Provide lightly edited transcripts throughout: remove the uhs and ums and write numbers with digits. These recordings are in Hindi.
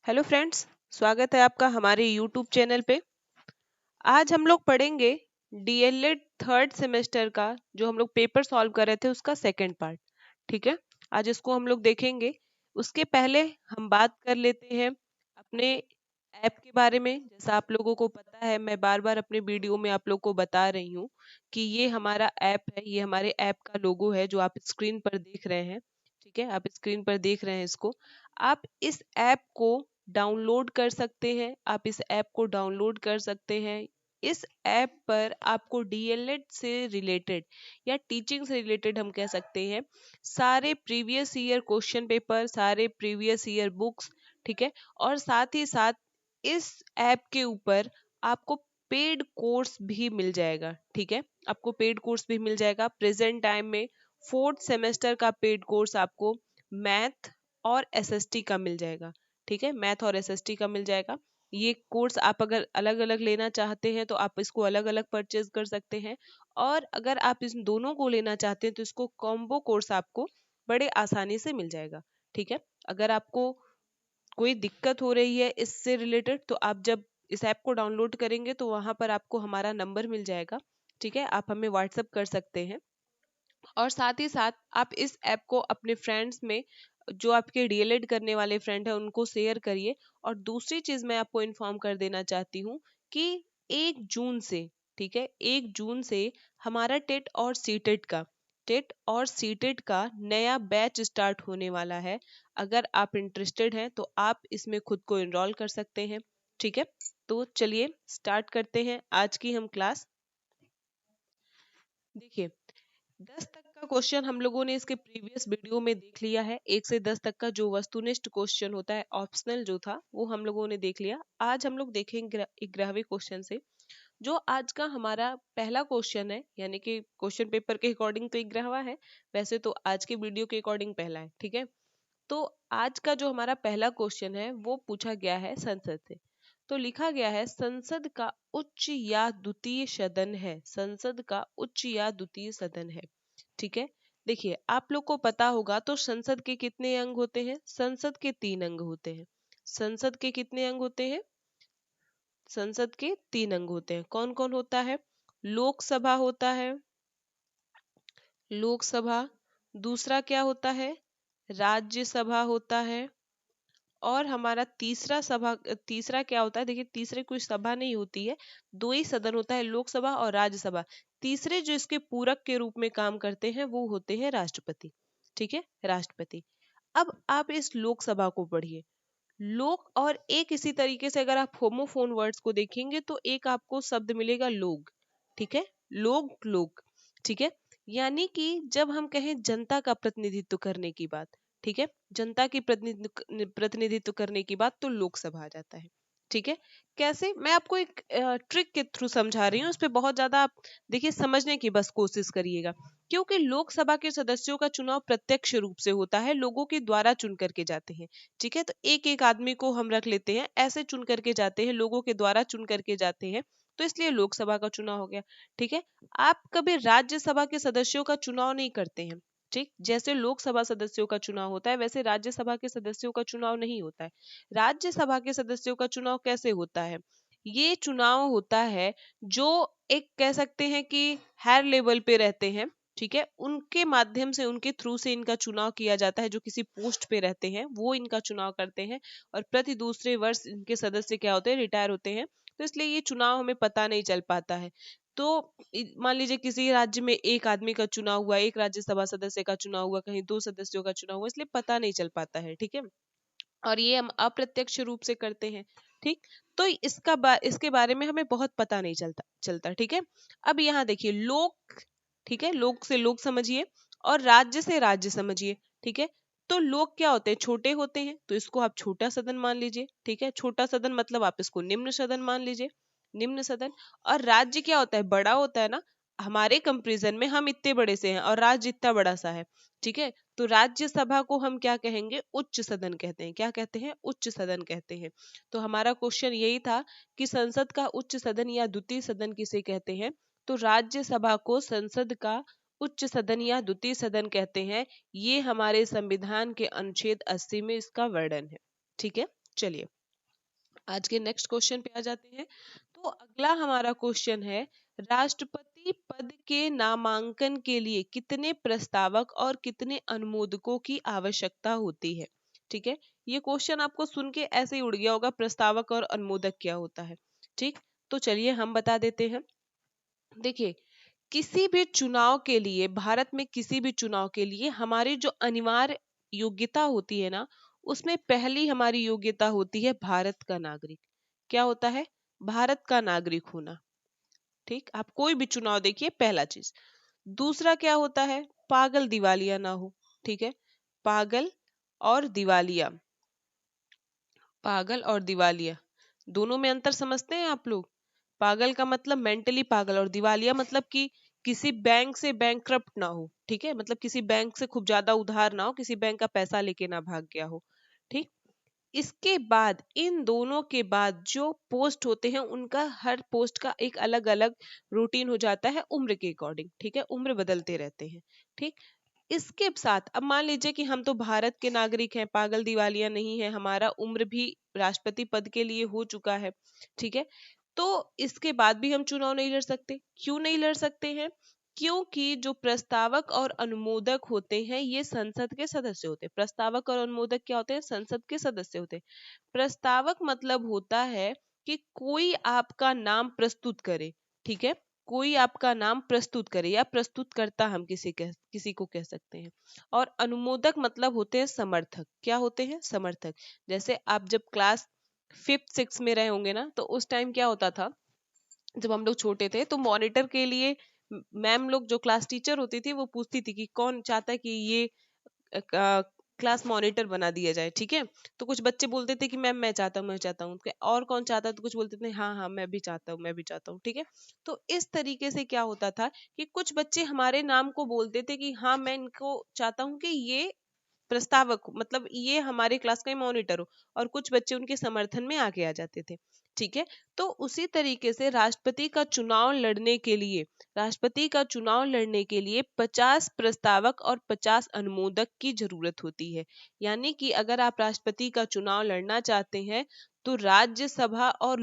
हेलो फ्रेंड्स, स्वागत है आपका हमारे यूट्यूब चैनल पे। आज हम लोग पढ़ेंगे डीएलएड थर्ड सेमेस्टर का जो हम लोग पेपर सॉल्व कर रहे थे उसका सेकंड पार्ट। ठीक है, आज इसको हम लोग देखेंगे। उसके पहले हम बात कर लेते हैं अपने ऐप के बारे में। जैसा आप लोगों को पता है, मैं बार बार अपने वीडियो में आप लोग को बता रही हूँ कि ये हमारा ऐप है, ये हमारे ऐप का लोगो है जो आप स्क्रीन पर देख रहे हैं। ठीक है, आप स्क्रीन पर देख रहे हैं इसको। आप इस ऐप को डाउनलोड कर सकते हैं, आप इस ऐप को डाउनलोड कर सकते हैं। इस ऐप पर आपको डीएलएड से रिलेटेड या टीचिंग से रिलेटेड हम कह सकते हैं सारे प्रीवियस ईयर क्वेश्चन पेपर, सारे प्रीवियस ईयर बुक्स, ठीक है, और साथ ही साथ इस ऐप के ऊपर आपको पेड कोर्स भी मिल जाएगा। ठीक है, आपको पेड कोर्स भी मिल जाएगा। प्रेजेंट टाइम में फोर्थ सेमेस्टर का पेड कोर्स आपको मैथ और एसएसटी का मिल जाएगा। ठीक है, मैथ और एसएसटी का मिल जाएगा। ये कोर्स आप अगर अलग अलग लेना चाहते हैं तो आप इसको अलग अलग परचेज कर सकते हैं, और अगर आप इस दोनों को लेना चाहते हैं तो इसको कॉम्बो कोर्स आपको बड़े आसानी से मिल जाएगा। ठीक है, अगर आपको कोई दिक्कत हो रही है इससे रिलेटेड तो आप जब इस ऐप को डाउनलोड करेंगे तो वहां पर आपको हमारा नंबर मिल जाएगा। ठीक है, आप हमें व्हाट्सएप कर सकते हैं, और साथ ही साथ आप इस ऐप को अपने फ्रेंड्स में, जो आपके डीएलएड करने वाले फ्रेंड हैं, उनको शेयर करिए। और दूसरी चीज मैं आपको इन्फॉर्म कर देना चाहती हूँ कि 1 जून से, ठीक है, 1 जून से हमारा टेट का नया बैच स्टार्ट होने वाला है। अगर आप इंटरेस्टेड हैं तो आप इसमें खुद को एनरोल कर सकते हैं। ठीक है, तो चलिए स्टार्ट करते हैं आज की हम क्लास। देखिए, 10 तक का क्वेश्चन हम लोगों ने इसके प्रीवियस वीडियो में देख लिया है। 1 से 10 तक का जो वस्तुनिष्ठ क्वेश्चन होता है, ऑप्शनल जो था, वो हम लोगों ने देख लिया। आज हम लोग देखेंगे 11वें क्वेश्चन से। जो आज का हमारा पहला क्वेश्चन है, यानी कि क्वेश्चन पेपर के अकॉर्डिंग तो 11वां है, वैसे तो आज के वीडियो के अकॉर्डिंग पहला है। ठीक है, तो आज का जो हमारा पहला क्वेश्चन है वो पूछा गया है संसद से। तो लिखा गया है संसद का उच्च या द्वितीय सदन है, संसद का उच्च या द्वितीय सदन है। ठीक है, देखिए आप लोग को पता होगा तो संसद के कितने अंग होते हैं? संसद के 3 अंग होते हैं। संसद के कितने अंग होते हैं? संसद के 3 अंग होते हैं। कौन कौन होता है? लोकसभा होता है, लोकसभा। दूसरा क्या होता है? राज्यसभा होता है। और हमारा तीसरा क्या होता है? देखिए, तीसरे कोई सभा नहीं होती है, 2 ही सदन होता है, लोकसभा और राज्यसभा। तीसरे जो इसके पूरक के रूप में काम करते हैं वो होते हैं राष्ट्रपति। ठीक है, राष्ट्रपति। अब आप इस लोकसभा को पढ़िए। लोक, और एक इसी तरीके से अगर आप होमोफोन वर्ड्स को देखेंगे तो एक आपको शब्द मिलेगा लोग। ठीक है, लोग। ठीक है, यानी कि जब हम कहें जनता का प्रतिनिधित्व करने की बात, ठीक है, जनता की प्रतिनिधित्व करने की बात, तो लोकसभा आ जाता है। ठीक है, कैसे? मैं आपको एक ट्रिक के थ्रू समझा रही हूँ, उस पर बहुत ज्यादा आप देखिए समझने की बस कोशिश करिएगा। क्योंकि लोकसभा के सदस्यों का चुनाव प्रत्यक्ष रूप से होता है, लोगों के द्वारा चुन करके जाते हैं। ठीक है, तो एक एक आदमी को हम रख लेते हैं, ऐसे चुन करके जाते हैं, लोगों के द्वारा चुन करके जाते हैं, तो इसलिए लोकसभा का चुनाव हो गया। ठीक है, आप कभी राज्यसभा के सदस्यों का चुनाव नहीं करते हैं। ठीक, जैसे लोकसभा सदस्यों का चुनाव होता है वैसे राज्यसभा के सदस्यों का चुनाव नहीं होता है। राज्यसभा के सदस्यों का चुनाव कैसे होता है? ये चुनाव होता है जो एक कह सकते हैं कि हायर लेवल पे रहते हैं। ठीक है, उनके माध्यम से, उनके थ्रू से इनका चुनाव किया जाता है। जो किसी पोस्ट पे रहते हैं वो इनका चुनाव करते हैं, और प्रति दूसरे वर्ष इनके सदस्य क्या होते हैं? रिटायर होते हैं। तो इसलिए ये चुनाव हमें पता नहीं चल पाता है। तो मान लीजिए किसी राज्य में एक आदमी का चुनाव हुआ, एक राज्यसभा सदस्य का चुनाव हुआ, कहीं 2 सदस्यों का चुनाव हुआ, इसलिए पता नहीं चल पाता है। ठीक है, और ये हम अप्रत्यक्ष रूप से करते हैं। ठीक, तो इसके बारे में हमें बहुत पता नहीं चलता। ठीक है, अब यहाँ देखिए लोक, ठीक है, लोक से लोक समझिए और राज्य से राज्य समझिए। ठीक है, तो लोक क्या होते हैं? छोटे होते हैं, तो इसको आप छोटा सदन मान लीजिए। ठीक है, छोटा सदन मतलब आप इसको निम्न सदन मान लीजिए, निम्न सदन। और राज्य क्या होता है? बड़ा होता है ना। हमारे कंपेरिजन में हम इतने बड़े से हैं और राज्य इतना बड़ा सा है। ठीक है, तो राज्यसभा को हम क्या कहेंगे? उच्च सदन कहते हैं। क्या कहते हैं? उच्च सदन कहते हैं। तो हमारा क्वेश्चन यही था कि संसद का उच्च सदन या द्वितीय सदन किसे कहते हैं? तो राज्यसभा को संसद का उच्च सदन या द्वितीय सदन कहते हैं। ये हमारे संविधान के अनुच्छेद 80 में इसका वर्णन है। ठीक है, चलिए आज के नेक्स्ट क्वेश्चन पे आ जाते हैं। तो अगला हमारा क्वेश्चन है, राष्ट्रपति पद के नामांकन के लिए कितने प्रस्तावक और कितने अनुमोदकों की आवश्यकता होती है? ठीक है, ये क्वेश्चन आपको सुन के ऐसे ही उड़ गया होगा, प्रस्तावक और अनुमोदक क्या होता है। ठीक, तो चलिए हम बता देते हैं। देखिए, किसी भी चुनाव के लिए, भारत में किसी भी चुनाव के लिए हमारी जो अनिवार्य योग्यता होती है ना, उसमें पहली हमारी योग्यता होती है भारत का नागरिक। क्या होता है? भारत का नागरिक होना। ठीक, आप कोई भी चुनाव देखिए, पहला चीज। दूसरा क्या होता है? पागल दिवालिया ना हो। ठीक है, पागल और दिवालिया, पागल और दिवालिया दोनों में अंतर समझते हैं आप लोग? पागल का मतलब मेंटली पागल, और दिवालिया मतलब कि किसी बैंक से बैंकक्रप्ट ना हो। ठीक है, मतलब किसी बैंक से खूब ज्यादा उधार ना हो, किसी बैंक का पैसा लेके ना भाग गया हो। ठीक, इसके बाद, इन दोनों के बाद जो पोस्ट होते हैं, उनका हर पोस्ट का एक अलग अलग रूटीन हो जाता है उम्र के अकॉर्डिंग। ठीक है, उम्र बदलते रहते हैं। ठीक, इसके साथ अब मान लीजिए कि हम तो भारत के नागरिक हैं, पागल दिवालिया नहीं है, हमारा उम्र भी राष्ट्रपति पद के लिए हो चुका है। ठीक है, तो इसके बाद भी हम चुनाव नहीं लड़ सकते। क्यों नहीं लड़ सकते हैं? क्योंकि जो प्रस्तावक और अनुमोदक होते हैं, ये संसद के सदस्य होते हैं। प्रस्तावक और अनुमोदक क्या होते हैं? संसद के सदस्य होते हैं। प्रस्तावक मतलब होता है कि कोई आपका नाम प्रस्तुत करे। ठीक है, कोई आपका नाम प्रस्तुत करे, या प्रस्तुतकर्ता हम किसी को कह सकते हैं। और अनुमोदक मतलब होते हैं समर्थक। क्या होते हैं? समर्थक। जैसे आप जब क्लास 5th 6th में रहे होंगे ना, तो उस टाइम क्या होता था, जब हम लोग छोटे थे, तो मॉनिटर के लिए मैम लोग, जो क्लास टीचर होती थी, वो पूछती थी कि कौन चाहता है कि ये क्लास मॉनिटर बना दिया जाए। ठीक है, तो कुछ बच्चे बोलते थे कि मैम मैं चाहता हूँ, मैं चाहता हूँ। और कौन चाहता है? तो कुछ बोलते थे हाँ हाँ मैं भी चाहता हूँ, मैं भी चाहता हूँ। ठीक है, तो इस तरीके से क्या होता था कि कुछ बच्चे हमारे नाम को बोलते थे कि हाँ मैं इनको चाहता हूँ कि ये प्रस्तावक हो, मतलब ये हमारे क्लास का मॉनिटर हो, और कुछ बच्चे उनके समर्थन में आगे आ जाते थे। ठीक है, तो उसी तरीके से राष्ट्रपति का चुनाव लड़ने के लिए, 50 प्रस्तावक और 50 अनुमोदक की जरूरत होती है। यानी कि अगर आप राष्ट्रपति का चुनाव लड़ना चाहते हैं, तो राज्यसभा और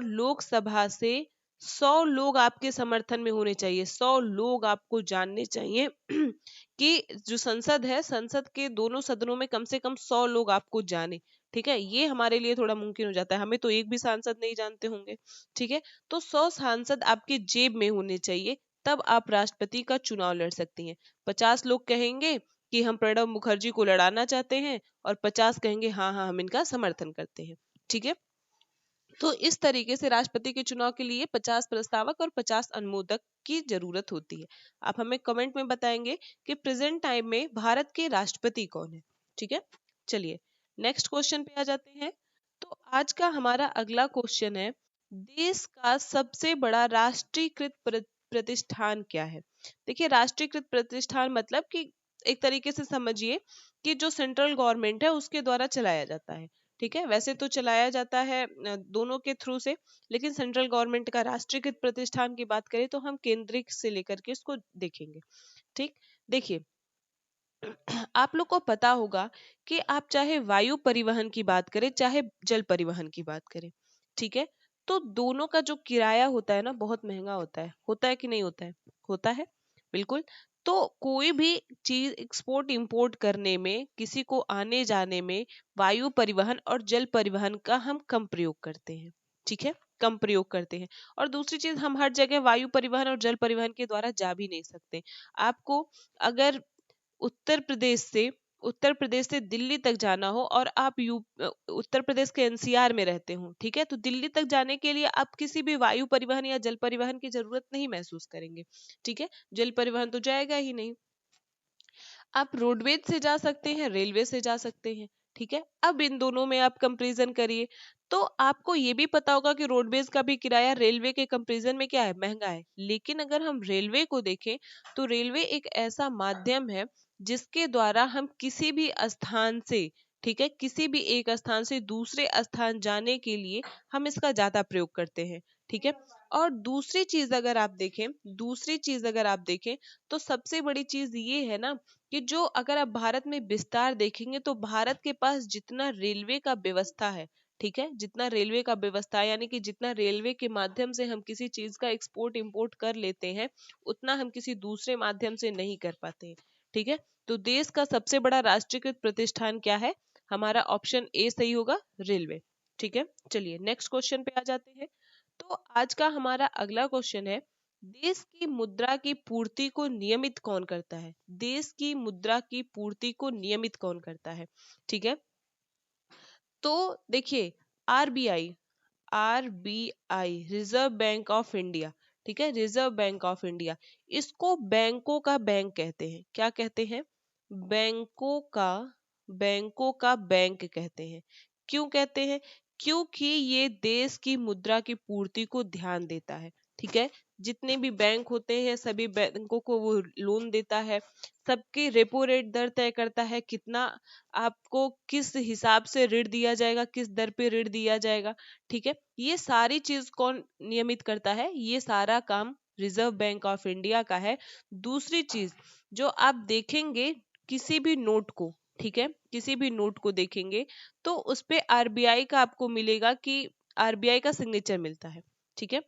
लोकसभा से 100 लोग आपके समर्थन में होने चाहिए। 100 लोग आपको जानने चाहिए कि जो संसद है, संसद के दोनों सदनों में कम से कम 100 लोग आपको जाने। ठीक है, ये हमारे लिए थोड़ा मुमकिन हो जाता है, हमें तो एक भी सांसद नहीं जानते होंगे। ठीक है, तो 100 सांसद आपके जेब में होने चाहिए, तब आप राष्ट्रपति का चुनाव लड़ सकती हैं। 50 लोग कहेंगे कि हम प्रणब मुखर्जी को लड़ाना चाहते हैं, और 50 कहेंगे हाँ हाँ हम इनका समर्थन करते हैं। ठीक है, तो इस तरीके से राष्ट्रपति के चुनाव के लिए 50 प्रस्तावक और 50 अनुमोदक की जरूरत होती है। आप हमें कमेंट में बताएंगे कि प्रेजेंट टाइम में भारत के राष्ट्रपति कौन है। ठीक है, चलिए नेक्स्ट क्वेश्चन पे आ जाते हैं। तो आज का हमारा अगला क्वेश्चन है, देश का सबसे बड़ा राष्ट्रीयकृत प्रतिष्ठान क्या है? देखिए, राष्ट्रीयकृत प्रतिष्ठान मतलब कि एक तरीके से समझिए कि जो सेंट्रल गवर्नमेंट है उसके द्वारा चलाया जाता है। ठीक है, वैसे तो चलाया जाता है दोनों के थ्रू से, लेकिन सेंट्रल गवर्नमेंट का राष्ट्रीयकृत प्रतिष्ठान की बात करें तो हम केंद्रीय से लेकर के इसको देखेंगे। ठीक, देखिए आप लोग को पता होगा कि आप चाहे वायु परिवहन की बात करें, चाहे जल परिवहन की बात करें, ठीक है, तो दोनों का जो किराया होता है ना, बहुत महंगा होता है कि नहीं होता है? होता है, बिल्कुल। तो कोई भी चीज एक्सपोर्ट इंपोर्ट करने में, किसी को आने जाने में, वायु परिवहन और जल परिवहन का हम कम प्रयोग करते हैं। ठीक है, कम प्रयोग करते हैं। और दूसरी चीज, हम हर जगह वायु परिवहन और जल परिवहन के द्वारा जा भी नहीं सकते। आपको अगर उत्तर प्रदेश से दिल्ली तक जाना हो, और आप उत्तर प्रदेश के एनसीआर में रहते हो, ठीक है, तो दिल्ली तक जाने के लिए आप किसी भी वायु परिवहन या जल परिवहन की जरूरत नहीं महसूस करेंगे। ठीक है, जल परिवहन तो जाएगा ही नहीं। आप रोडवेज से जा सकते हैं, रेलवे से जा सकते हैं। ठीक है, अब इन दोनों में आप कंपैरिजन करिए, तो आपको ये भी पता होगा कि रोडवेज का भी किराया रेलवे के कंपैरिजन में क्या है? महंगा है। लेकिन अगर हम रेलवे को देखें, तो रेलवे एक ऐसा माध्यम है जिसके द्वारा हम किसी भी स्थान से, ठीक है, किसी भी एक स्थान से दूसरे स्थान जाने के लिए हम इसका ज्यादा प्रयोग करते हैं। ठीक है। और दूसरी चीज अगर आप देखें तो सबसे बड़ी चीज ये है ना कि जो अगर आप भारत में विस्तार देखेंगे तो भारत के पास जितना रेलवे का व्यवस्था है, ठीक है, जितना रेलवे का व्यवस्था है, यानी कि जितना रेलवे के माध्यम से हम किसी चीज का एक्सपोर्ट इंपोर्ट कर लेते हैं उतना हम किसी दूसरे माध्यम से नहीं कर पाते हैं, ठीक है। तो देश का सबसे बड़ा राष्ट्रीयकृत प्रतिष्ठान क्या है? हमारा ऑप्शन ए सही होगा, रेलवे। ठीक है, चलिए नेक्स्ट क्वेश्चन पे आ जाते हैं। तो आज का हमारा अगला क्वेश्चन है, देश की मुद्रा की पूर्ति को नियमित कौन करता है? देश की मुद्रा की पूर्ति को नियमित कौन करता है? ठीक है, तो देखिए RBI, RBI reserve bank of India, ठीक है, रिजर्व बैंक ऑफ इंडिया, इसको बैंकों का बैंक कहते हैं। क्या कहते हैं? बैंकों का बैंक कहते हैं। क्यों कहते हैं? क्योंकि ये देश की मुद्रा की पूर्ति को ध्यान देता है, ठीक है। जितने भी बैंक होते हैं सभी बैंकों को वो लोन देता है, सबकी रेपो रेट दर तय करता है, कितना आपको किस हिसाब से ऋण दिया जाएगा, किस दर पे ऋण दिया जाएगा, ठीक है। ये सारी चीज कौन नियमित करता है? ये सारा काम रिजर्व बैंक ऑफ इंडिया का है। दूसरी चीज जो आप देखेंगे किसी भी नोट को, ठीक है, किसी भी नोट को देखेंगे तो उस पे आरबीआई का आपको मिलेगा कि आरबीआई का सिग्नेचर मिलता है, ठीक है।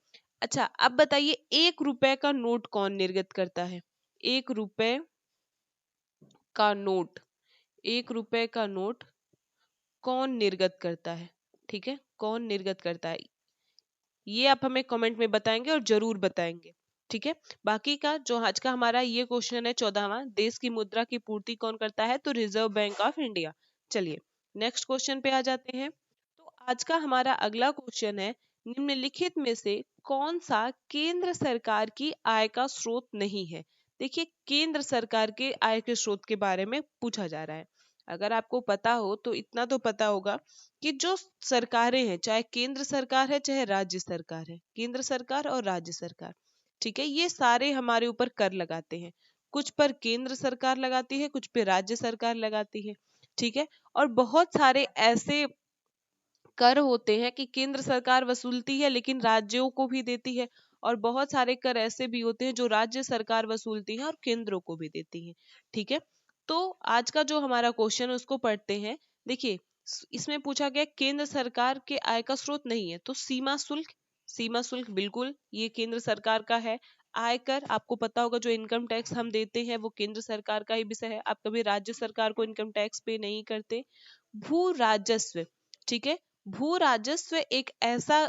अच्छा अब बताइए 1 रुपए का नोट कौन निर्गत करता है? 1 रुपए का नोट, 1 रुपए का नोट कौन निर्गत करता है? ठीक है, कौन निर्गत करता है ये आप हमें कमेंट में बताएंगे और जरूर बताएंगे, ठीक है। बाकी का जो आज का हमारा ये क्वेश्चन है 14वां, देश की मुद्रा की पूर्ति कौन करता है? तो रिजर्व बैंक ऑफ इंडिया। चलिए नेक्स्ट क्वेश्चन पे आ जाते हैं। तो आज का हमारा अगला क्वेश्चन है, निम्नलिखित में से कौन सा केंद्र सरकार की आय का स्रोत नहीं है? देखिए केंद्र सरकार के आय के स्रोत के बारे में पूछा जा रहा है। अगर आपको पता हो तो इतना तो पता होगा कि जो सरकारें हैं, चाहे केंद्र सरकार है चाहे राज्य सरकार है, केंद्र सरकार और राज्य सरकार, ठीक है, ये सारे हमारे ऊपर कर लगाते हैं। कुछ पर केंद्र सरकार लगाती है, कुछ पे राज्य सरकार लगाती है, ठीक है। और बहुत सारे ऐसे कर होते हैं कि केंद्र सरकार वसूलती है लेकिन राज्यों को भी देती है, और बहुत सारे कर ऐसे भी होते हैं जो राज्य सरकार वसूलती है और केंद्रों को भी देती है, ठीक है। तो आज का जो हमारा क्वेश्चन है उसको पढ़ते हैं। देखिए इसमें पूछा गया केंद्र सरकार के आय का स्रोत नहीं है, तो सीमा शुल्क, सीमा शुल्क बिल्कुल ये केंद्र सरकार का है। आयकर आपको पता होगा जो इनकम टैक्स हम देते हैं वो केंद्र सरकार का ही विषय है, आप कभी राज्य सरकार को इनकम टैक्स पे नहीं करते। भू राजस्व, ठीक है, भू राजस्व एक ऐसा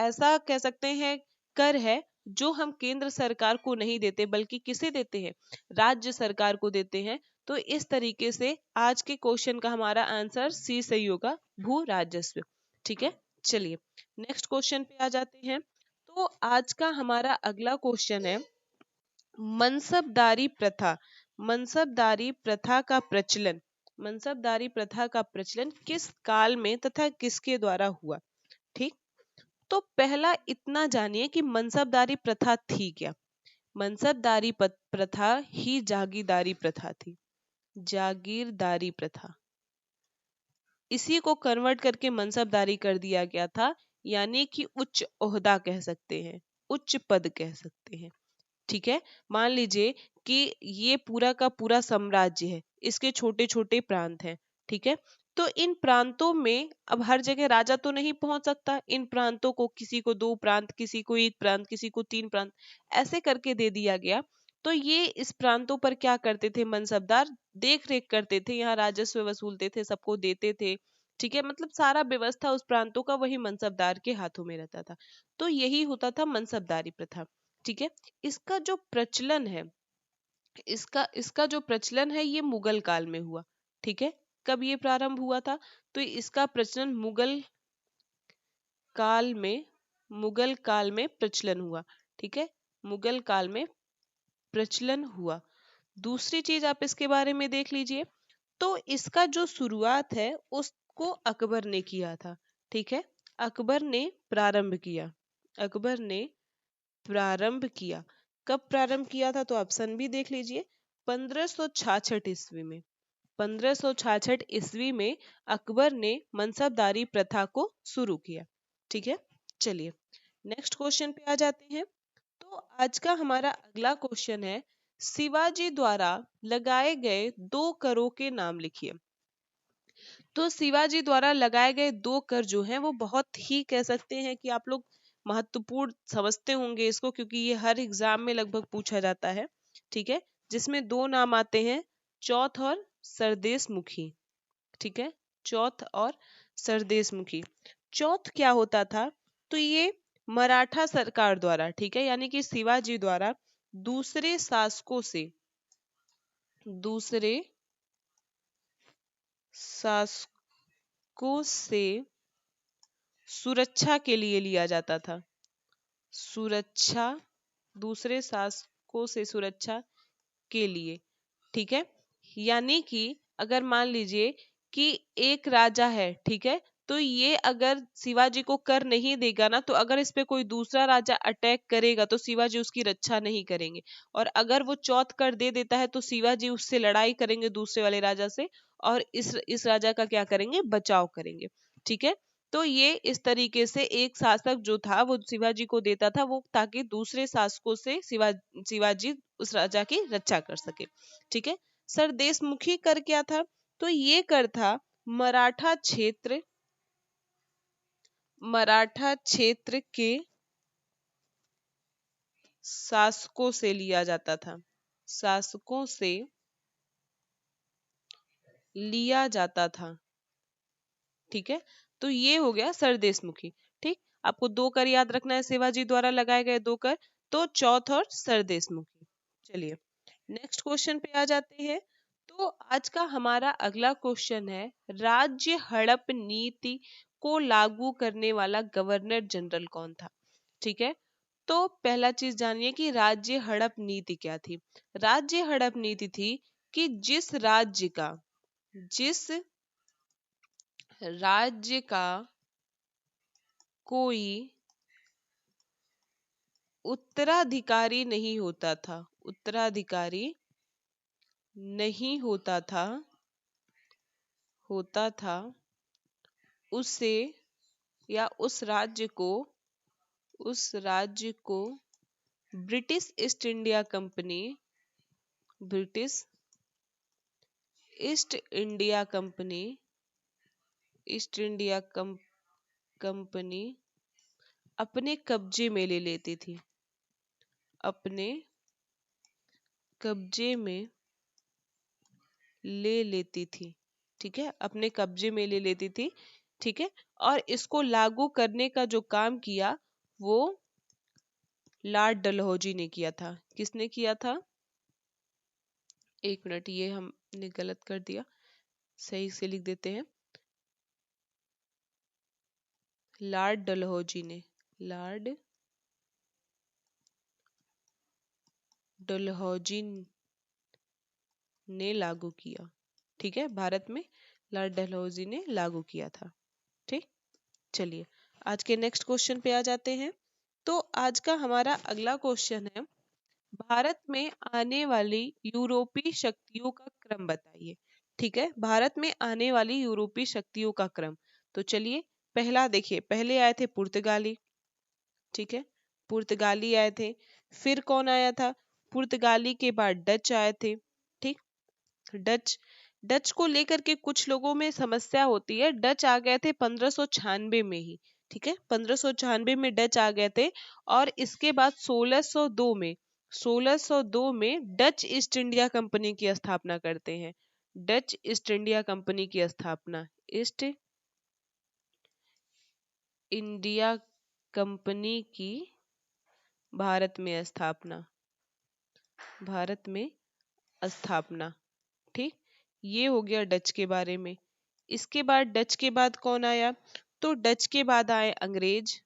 ऐसा कह सकते हैं कर है जो हम केंद्र सरकार को नहीं देते बल्कि किसे देते हैं? राज्य सरकार को देते हैं। तो इस तरीके से आज के क्वेश्चन का हमारा आंसर सी सही होगा, भू राजस्व, ठीक है। चलिए नेक्स्ट क्वेश्चन पे आ जाते हैं। तो आज का हमारा अगला क्वेश्चन है, मनसबदारी प्रथा, मनसबदारी प्रथा का प्रचलन, मनसबदारी प्रथा का प्रचलन किस काल में तथा किसके द्वारा हुआ? ठीक, तो पहला इतना जानिए कि मनसबदारी प्रथा थी क्या? मनसबदारी प्रथा ही जागीरदारी प्रथा थी, जागीरदारी प्रथा, इसी को कन्वर्ट करके मनसबदारी कर दिया गया था, यानी कि उच्च ओहदा कह सकते हैं, उच्च पद कह सकते हैं, ठीक है। मान लीजिए कि ये पूरा का पूरा साम्राज्य है, इसके छोटे छोटे प्रांत हैं, ठीक है। तो इन प्रांतों में अब हर जगह राजा तो नहीं पहुंच सकता, इन प्रांतों को किसी को 2 प्रांत, किसी को 1 प्रांत, किसी को 3 प्रांत ऐसे करके दे दिया गया। तो ये इस प्रांतों पर क्या करते थे? मनसबदार देख रेख करते थे, यहाँ राजस्व वसूलते थे, सबको देते थे, ठीक है, मतलब सारा व्यवस्था उस प्रांतों का वही मनसबदार के हाथों में रहता था। तो यही होता था मनसबदारी प्रथा, ठीक है। इसका जो प्रचलन है, इसका जो प्रचलन है ये मुगल काल में हुआ, ठीक है। कब ये प्रारंभ हुआ था? तो इसका प्रचलन काल में मुगल काल में प्रचलन हुआ, ठीक है, मुगल काल में प्रचलन हुआ। दूसरी चीज आप इसके बारे में देख लीजिए, तो इसका जो शुरुआत है उसको अकबर ने किया था, ठीक है, अकबर ने प्रारंभ किया, अकबर ने प्रारंभ किया। कब प्रारंभ किया था? तो ऑप्शन भी देख लीजिए, 1566 ईस्वी में, 1566 ईस्वी में अकबर ने मनसबदारी प्रथा को शुरू किया, ठीक है। चलिए नेक्स्ट क्वेश्चन पे आ जाते हैं। तो आज का हमारा अगला क्वेश्चन है, शिवाजी द्वारा लगाए गए 2 करों के नाम लिखिए। तो शिवाजी द्वारा लगाए गए 2 कर जो हैं वो बहुत ही कह सकते हैं कि आप लोग महत्वपूर्ण समझते होंगे इसको, क्योंकि ये हर एग्जाम में लगभग पूछा जाता है। ठीक है, जिसमें 2 नाम आते हैं, चौथ और सरदेश मुखी। ठीक है, चौथ और सरदेश मुखी। चौथ क्या होता था, तो ये मराठा सरकार द्वारा, ठीक है, यानी कि शिवाजी द्वारा दूसरे शासकों से, दूसरे शासकों से सुरक्षा के लिए लिया जाता था। सुरक्षा, दूसरे शासकों से सुरक्षा के लिए। ठीक है, यानी कि अगर मान लीजिए कि एक राजा है, ठीक है, तो ये अगर शिवाजी को कर नहीं देगा ना, तो अगर इस पे कोई दूसरा राजा अटैक करेगा तो शिवाजी उसकी रक्षा नहीं करेंगे। और अगर वो चौथ कर दे देता है तो शिवाजी उससे लड़ाई करेंगे दूसरे वाले राजा से, और इस राजा का क्या करेंगे, बचाव करेंगे। ठीक है, तो ये इस तरीके से एक शासक जो था वो शिवाजी को देता था, वो ताकि दूसरे शासकों से शिवाजी उस राजा की रक्षा कर सके। ठीक है, सरदेशमुखी कर क्या था, तो ये कर था मराठा क्षेत्र के शासकों से लिया जाता था, शासकों से लिया जाता था। ठीक है, तो ये हो गया सरदेशमुखी। ठीक, आपको 2 कर याद रखना है, शिवाजी द्वारा लगाए गए 2 कर, तो चौथ और सरदेशमुखी। चलिए नेक्स्ट क्वेश्चन पे आ जाते हैं। तो आज का हमारा अगला क्वेश्चन है, राज्य हड़प नीति को लागू करने वाला गवर्नर जनरल कौन था। ठीक है, तो पहला चीज जानिए कि राज्य हड़प नीति क्या थी। राज्य हड़प नीति थी कि जिस राज्य का कोई उत्तराधिकारी नहीं होता था, उत्तराधिकारी नहीं होता था, उसे या उस राज्य को British east India company, British east India company, east India company अपने कब्जे में ले लेती थी, अपने कब्जे में ले लेती थी। ठीक है, अपने कब्जे में ले लेती थी। ठीक है, और इसको लागू करने का जो काम किया वो लॉर्ड डलहौजी ने किया था। किसने किया था, एक मिनट, ये हमने गलत कर दिया, सही से लिख देते हैं। लॉर्ड डलहौजी ने, लॉर्ड डलहौजी ने लागू किया। ठीक है, भारत में लॉर्ड डलहौजी ने लागू किया था। ठीक, चलिए आज के नेक्स्ट क्वेश्चन पे आ जाते हैं। तो आज का हमारा अगला क्वेश्चन है, भारत में आने वाली यूरोपीय शक्तियों का क्रम बताइए। ठीक है, भारत में आने वाली यूरोपीय शक्तियों का क्रम। तो चलिए पहला देखिए, पहले आए थे पुर्तगाली। ठीक है, पुर्तगाली आए थे। फिर कौन आया था, पुर्तगाली के बाद डच आए थे। ठीक, डच, डच को लेकर के कुछ लोगों में समस्या होती है। डच आ गए थे 1596 में ही। ठीक है, 1596 में डच आ गए थे, और इसके बाद 1602 में डच ईस्ट इंडिया कंपनी की स्थापना करते हैं। डच ईस्ट इंडिया कंपनी की स्थापना, ईस्ट इंडिया कंपनी की भारत में स्थापना, भारत में स्थापना। ठीक, ये हो गया डच के बारे में। इसके बाद डच के बाद कौन आया, तो डच के बाद आए अंग्रेज।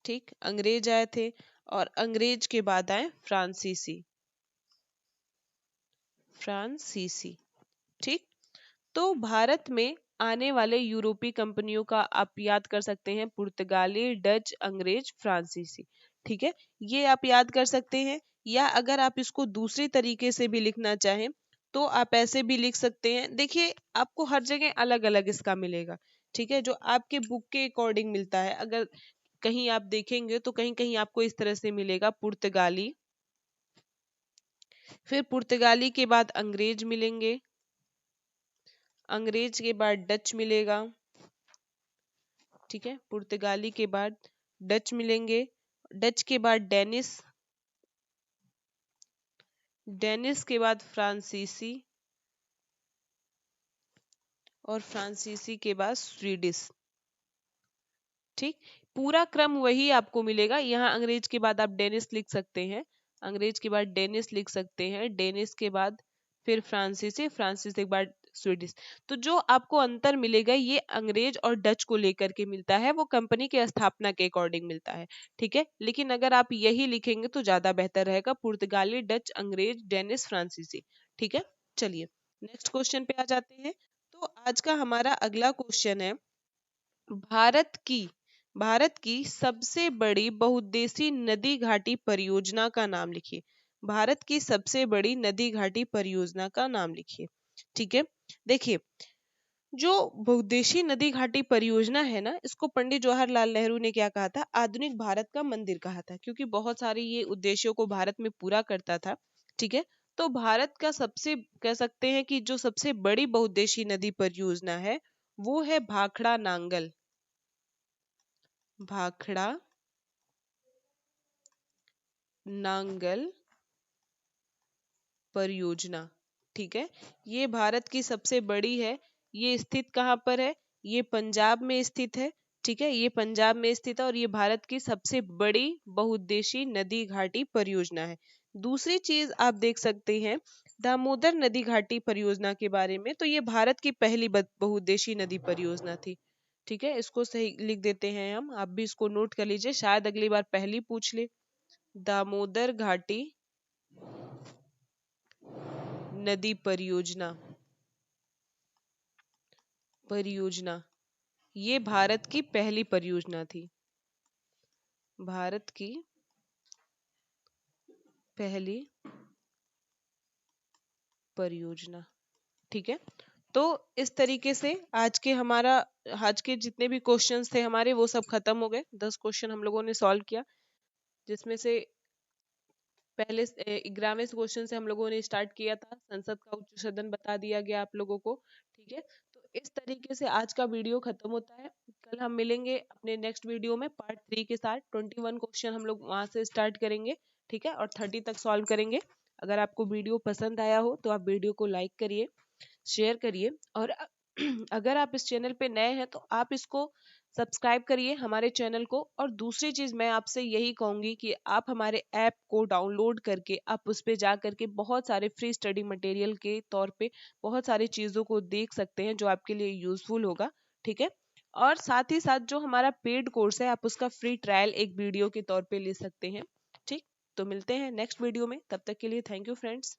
ठीक, अंग्रेज आए थे, और अंग्रेज के बाद आए फ्रांसीसी, फ्रांसीसी। ठीक, तो भारत में आने वाले यूरोपीय कंपनियों का आप याद कर सकते हैं, पुर्तगाली, डच, अंग्रेज, फ्रांसीसी। ठीक है, ये आप याद कर सकते हैं, या अगर आप इसको दूसरे तरीके से भी लिखना चाहें तो आप ऐसे भी लिख सकते हैं। देखिए आपको हर जगह अलग अलग इसका मिलेगा, ठीक है, जो आपके बुक के अकॉर्डिंग मिलता है। अगर कहीं आप देखेंगे तो कहीं कहीं आपको इस तरह से मिलेगा पुर्तगाली, फिर पुर्तगाली के बाद अंग्रेज मिलेंगे, अंग्रेज के बाद डच मिलेगा, ठीक है, पुर्तगाली के बाद डच मिलेंगे, डच के बाद डेनिस, डेनिस के बाद फ्रांसीसी, और फ्रांसीसी के बाद स्वीडिश। ठीक, पूरा क्रम वही आपको मिलेगा। यहाँ अंग्रेज के बाद आप डेनिस लिख सकते हैं, अंग्रेज के बाद डेनिस लिख सकते हैं, डेनिस के बाद फिर फ्रांसीसी, फ्रांसीसी के बाद स्वीडिश। तो जो आपको अंतर मिलेगा ये अंग्रेज और डच को लेकर के मिलता है, वो कंपनी के स्थापना के अकॉर्डिंग मिलता है। ठीक है, लेकिन अगर आप यही लिखेंगे तो ज्यादा बेहतर रहेगा, पुर्तगाली, डच, अंग्रेज, डेनिस, फ्रांसीसी। ठीक है, चलिए नेक्स्ट क्वेश्चन पे आ जाते हैं। तो आज का हमारा अगला क्वेश्चन है, भारत की भारत की सबसे बड़ी बहुउद्देशीय नदी घाटी परियोजना का नाम लिखिए। भारत की सबसे बड़ी नदी घाटी परियोजना का नाम लिखिए। ठीक है, देखिए जो बहुउद्देशीय नदी घाटी परियोजना है ना, इसको पंडित जवाहरलाल नेहरू ने क्या कहा था, आधुनिक भारत का मंदिर कहा था, क्योंकि बहुत सारे ये उद्देश्यों को भारत में पूरा करता था। ठीक है, तो भारत का सबसे कह सकते हैं कि जो सबसे बड़ी बहुउद्देशीय नदी परियोजना है वो है भाखड़ा नांगल, भाखड़ा नांगल परियोजना। ठीक है, ये भारत की सबसे बड़ी है। ये स्थित कहाँ पर है, ये पंजाब में स्थित है। ठीक है, ये पंजाब में स्थित है और ये भारत की सबसे बड़ी बहुउद्देशीय नदी घाटी परियोजना है। दूसरी चीज आप देख सकते हैं दामोदर नदी घाटी परियोजना के बारे में, तो ये भारत की पहली बहुउद्देशीय नदी परियोजना थी। ठीक है, इसको सही लिख देते हैं हम, आप भी इसको नोट कर लीजिए, शायद अगली बार पहली पूछ ले। दामोदर घाटी नदी परियोजना, परियोजना ये भारत की पहली परियोजना थी, भारत की पहली परियोजना। ठीक है, तो इस तरीके से आज के जितने भी क्वेश्चंस थे हमारे वो सब खत्म हो गए। 10 क्वेश्चन हम लोगों ने सॉल्व किया, जिसमें से पहले 11वें क्वेश्चन से हम लोगों ने स्टार्ट किया था, संसद का उच्च सदन बता दिया गया आप लोगों को। ठीक है, तो इस तरीके से आज का वीडियो खत्म होता है। कल हम मिलेंगे अपने नेक्स्ट वीडियो में पार्ट 3 के साथ। 21 क्वेश्चन हम लोग वहां से स्टार्ट करेंगे, ठीक है, और 30 तक सॉल्व करेंगे। अगर आपको वीडियो पसंद आया हो तो आप वीडियो को लाइक करिए, शेयर करिए, और अगर आप इस चैनल पे नए हैं तो आप इसको सब्सक्राइब करिए हमारे चैनल को। और दूसरी चीज मैं आपसे यही कहूंगी कि आप हमारे ऐप को डाउनलोड करके आप उस पे जा करके बहुत सारे फ्री स्टडी मटेरियल के तौर पे बहुत सारी चीजों को देख सकते हैं जो आपके लिए यूजफुल होगा। ठीक है, और साथ ही साथ जो हमारा पेड कोर्स है आप उसका फ्री ट्रायल एक वीडियो के तौर पे ले सकते हैं। ठीक, तो मिलते हैं नेक्स्ट वीडियो में, तब तक के लिए थैंक यू फ्रेंड्स।